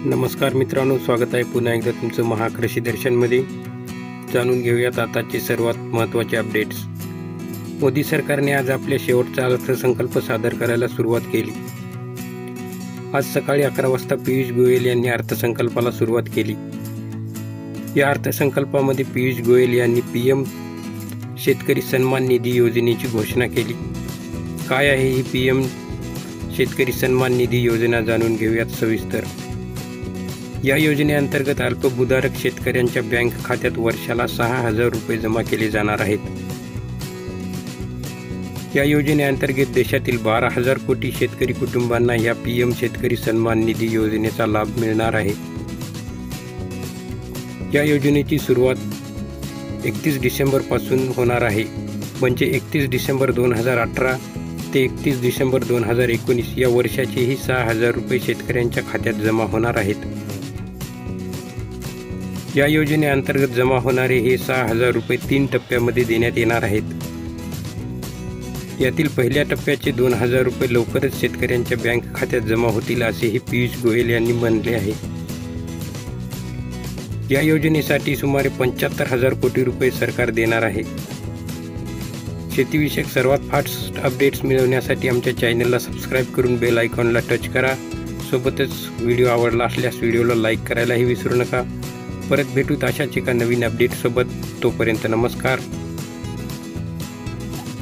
नमस्कार मित्रांनो, स्वागत आहे पुन्हा एकदा तुमचं महाकृषी दर्शनमध्ये। जाणून घेऊयात आताचे सर्वात महत्त्वाचे अपडेट्स। मोदी सरकारने आज आपल्या शेवटचा अर्थसंकल्प सादर करायला सुरुवात केली। आज सकाळी 11 वाजता पियुष गोयल यांनी अर्थसंकल्पाला सुरुवात केली। या अर्थसंकल्पामध्ये पियुष गोयल यांनी PM शेतकरी सन्मान निधी योजनेची घोषणा केली। काय आहे ही PM शेतकरी सन्मान निधी योजना, जाणून घेऊयात सविस्तर। या योजनेअंतर्गत अल्पभूधारक शेतकऱ्यांच्या बँक खात्यात वर्षाला 6,000 रुपये जमा केले जाणार आहेत। या योजनेअंतर्गत देशातील 12,000 कोटी शेतकरी कुटुंबांना या PM शेतकरी सन्मान निधी योजनेचा लाभ मिळणार आहे। या योजनेची सुरुवात 31 डिसेंबरपासून होणार आहे, म्हणजे 31 डिसेंबर 2018 ते 31 डिसेंबर 2019 या वर्षाचेही 6,000 रुपये शेतकऱ्यांच्या खात्यात जमा होणार आहेत। या योजनेअंतर्गत जमा होणारे हे 6,000 रुपये 3 टप्प्यामध्ये देण्यात येणार आहेत। यातील पहिल्या टप्प्याचे 2,000 रुपये लवकरच शेतकऱ्यांच्या बँक खात्यात जमा होतील, असेही पियुष गोयल यांनी म्हणले आहे। या योजनेसाठी सुमारे 75,000 कोटी रुपये सरकार देणार आहे। शेतीविषयक सर्वात फास्ट अपडेट्स मिळवण्यासाठी आमच्या चॅनलला सबस्क्राईब करून बेल आयकॉनला टच करा। सोबतच व्हिडिओ आवडला असल्यास व्हिडिओला लाईक करायलाही विसरू नका। परत भेटूत अशाच एका नवीन अपडेटसोबत। तोपर्यंत नमस्कार।